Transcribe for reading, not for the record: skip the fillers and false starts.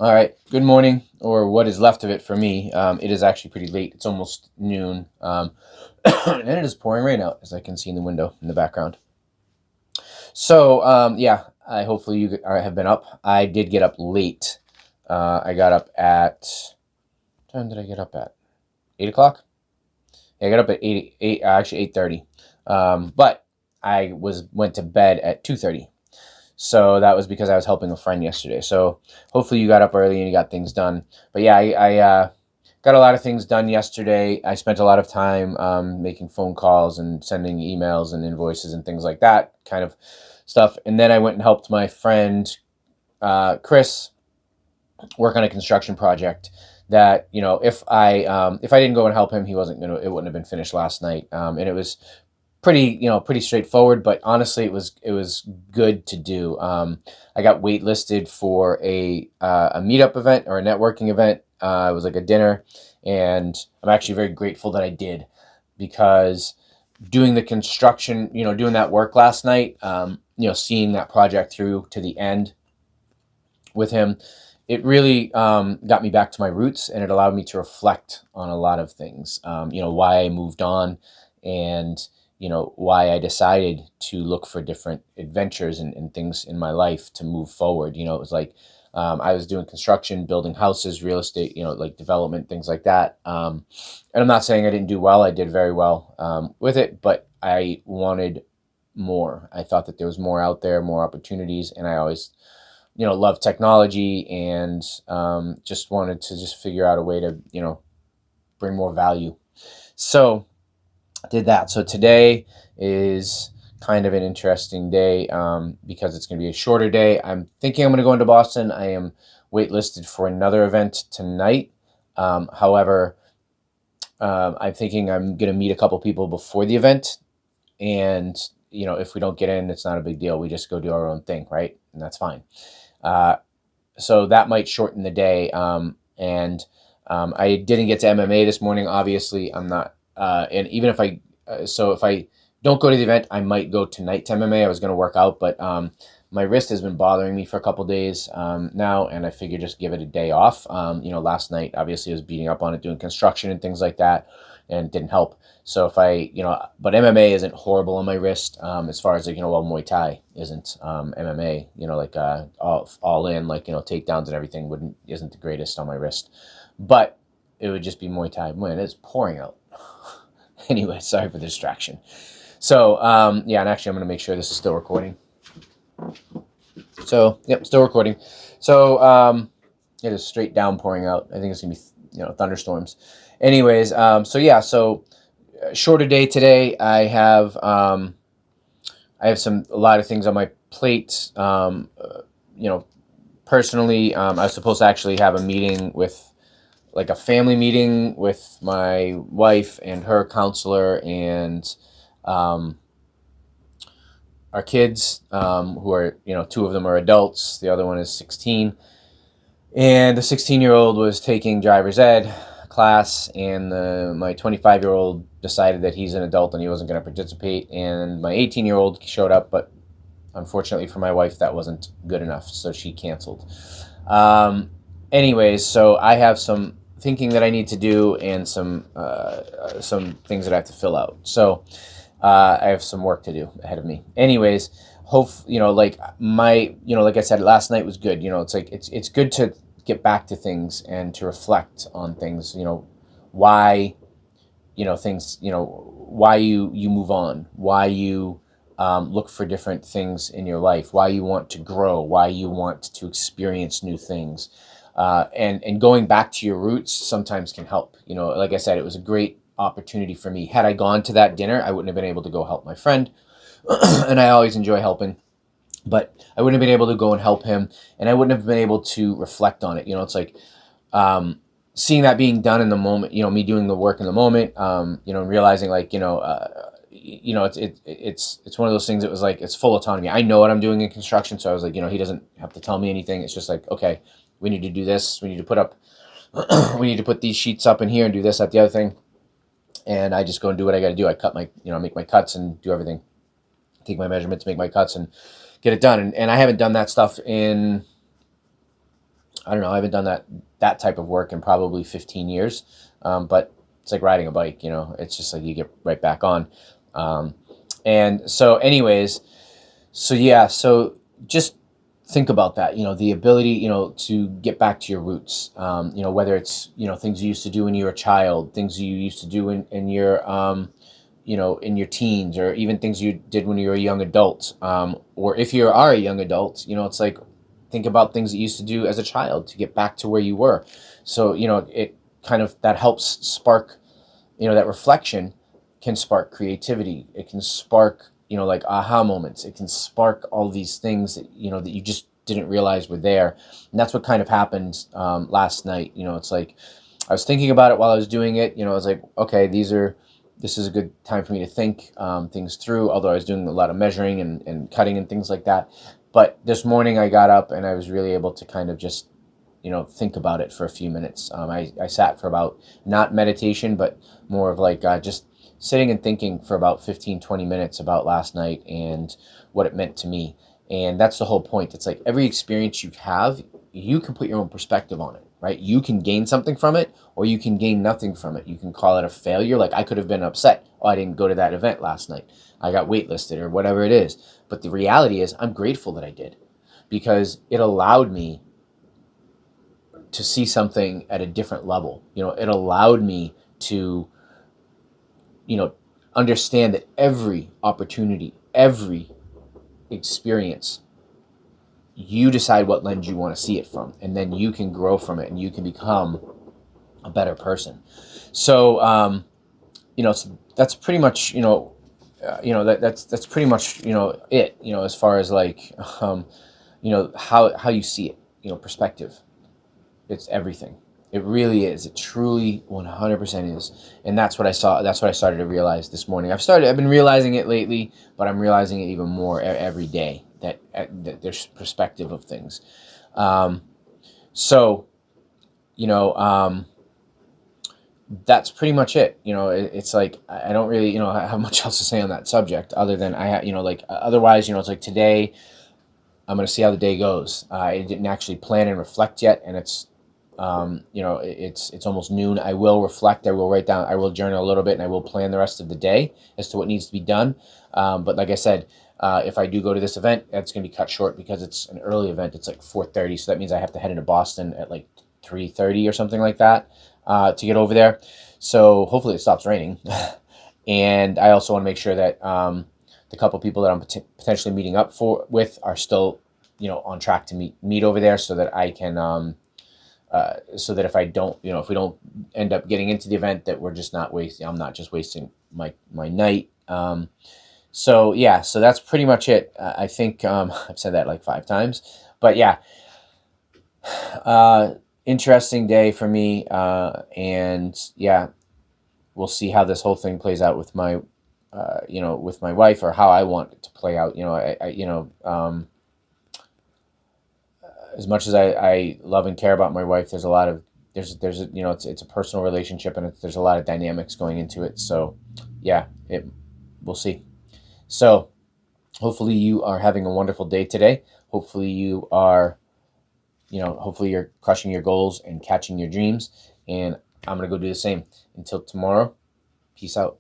All right. Good morning, or what is left of it for me. It is actually pretty late. It's almost noon, and it is pouring rain out, as I can see in the window in the background. So, yeah, I hopefully have been up. I did get up late. I got up at what time did I get up at? 8 o'clock. Yeah, I got up at actually 8:30. But I went to bed at 2:30. So that was because I was helping a friend yesterday. So hopefully you got up early and you got things done. But yeah, I got a lot of things done yesterday. I spent a lot of time making phone calls and sending emails and invoices and things like that kind of stuff. And then I went and helped my friend Chris work on a construction project that if I didn't go and help him, it wouldn't have been finished last night. And it was pretty straightforward, but honestly it was good to do. I got waitlisted for a meetup event or a networking event. It was like a dinner, and I'm actually very grateful that I did, because doing the construction, doing that work last night, seeing that project through to the end with him, it really got me back to my roots, and it allowed me to reflect on a lot of things. Why I moved on, and why I decided to look for different adventures and things in my life to move forward. It was like I was doing construction, building houses, real estate, like development, things like that. And I'm not saying I didn't do well. I did very well with it, but I wanted more. I thought that there was more out there, more opportunities, and I always love technology, and just wanted to just figure out a way to bring more value. So did that. So today is kind of an interesting day, because it's going to be a shorter day. I'm thinking I'm going to go into Boston. I am waitlisted for another event tonight. However, I'm thinking I'm going to meet a couple people before the event, and if we don't get in, it's not a big deal. We just go do our own thing, right? And that's fine. Uh, so that might shorten the day. And I didn't get to MMA this morning. Obviously, I'm not. And even if I don't go to the event, I might go tonight to MMA. I was going to work out, but my wrist has been bothering me for a couple days now, and I figured just give it a day off. Last night, obviously, I was beating up on it, doing construction and things like that, and it didn't help. So but MMA isn't horrible on my wrist, as far as well, Muay Thai isn't. MMA, like all in, like takedowns and everything isn't the greatest on my wrist, but it would just be Muay Thai. Man, it's pouring out. Anyway, sorry for the distraction. So yeah, and actually, I'm going to make sure this is still recording. So yep, still recording. So it is straight downpouring out. I think it's going to be thunderstorms. Anyways, so yeah, so shorter day today. I have a lot of things on my plate. Personally, I was supposed to actually have a meeting like a family meeting with my wife and her counselor, and our kids, who are, two of them are adults. The other one is 16. And the 16-year-old was taking driver's ed class, and my 25-year-old decided that he's an adult and he wasn't going to participate. And my 18-year-old showed up, but unfortunately for my wife, that wasn't good enough, so she canceled. Anyways, so I have some thinking that I need to do, and some things that I have to fill out. So I have some work to do ahead of me. Anyways, like I said, last night was good. It's like it's good to get back to things and to reflect on things. Why things. Why you move on. Why you look for different things in your life. Why you want to grow. Why you want to experience new things. And going back to your roots sometimes can help. Like I said, it was a great opportunity for me. Had I gone to that dinner, I wouldn't have been able to go help my friend. And I always enjoy helping, but I wouldn't have been able to go and help him, and I wouldn't have been able to reflect on it. It's like seeing that being done in the moment. Me doing the work in the moment. And realizing it's one of those things that was like, it's full autonomy. I know what I'm doing in construction, so I was like, he doesn't have to tell me anything. It's just like, okay, we need to do this. We need to put up. We need to put these sheets up in here and do this, that, the other thing. And I just go and do what I got to do. I make my cuts and do everything. Take my measurements, make my cuts, and get it done. And I haven't done that stuff in I don't know, I haven't done that type of work in probably 15 years. But it's like riding a bike, it's just like you get right back on. Um, and so anyways, so yeah, so just think about that, the ability, to get back to your roots, whether it's, things you used to do when you were a child, things you used to do in your, in your teens, or even things you did when you were a young adult. Or if you are a young adult, it's like, think about things that you used to do as a child to get back to where you were. So, it kind of, that helps spark, that reflection can spark creativity. It can spark, like aha moments. It can spark all these things that, that you just didn't realize were there. And that's what kind of happened last night. It's like, I was thinking about it while I was doing it. I was like, okay, this is a good time for me to think things through, although I was doing a lot of measuring and cutting and things like that. But this morning I got up and I was really able to kind of just, think about it for a few minutes. I sat for about, not meditation, but more of like just sitting and thinking for about 15-20 minutes about last night and what it meant to me. And that's the whole point. It's like every experience you have, you can put your own perspective on it, right? You can gain something from it, or you can gain nothing from it. You can call it a failure. Like I could have been upset. Oh, I didn't go to that event last night. I got waitlisted or whatever it is. But the reality is I'm grateful that I did, because it allowed me to see something at a different level. It allowed me to, understand that every opportunity, every experience, you decide what lens you want to see it from, and then you can grow from it and you can become a better person. So, so that's pretty much, that's pretty much, it, as far as like, how you see it, perspective. It's everything. It really is. It truly 100% is. And that's what I saw. That's what I started to realize this morning. I've been realizing it lately, but I'm realizing it even more every day, that there's perspective of things. So, you know, um, that's pretty much it. It's like, I don't really, have much else to say on that subject other than like, otherwise, it's like today, I'm going to see how the day goes. I didn't actually plan and reflect yet, and it's almost noon. I will reflect. I will write down. I will journal a little bit, and I will plan the rest of the day as to what needs to be done. But like I said, if I do go to this event, that's going to be cut short because it's an early event. It's like 4:30, so that means I have to head into Boston at like 3:30 or something like that to get over there. So hopefully it stops raining. And I also want to make sure that the couple people that I'm potentially meeting up with are still, on track to meet over there, so that I can, so that if I don't, if we don't end up getting into the event, that we're just not wasting. I'm not just wasting my night. So yeah, so that's pretty much it. I think I've said that like 5 times, but yeah, interesting day for me, and yeah, we'll see how this whole thing plays out with my, with my wife, or how I want it to play out. As much as I love and care about my wife, there's a lot of, there's it's a personal relationship, and there's a lot of dynamics going into it. So yeah, we'll see. So hopefully you are having a wonderful day today. Hopefully you are, hopefully you're crushing your goals and catching your dreams. And I'm going to go do the same. Until tomorrow, peace out.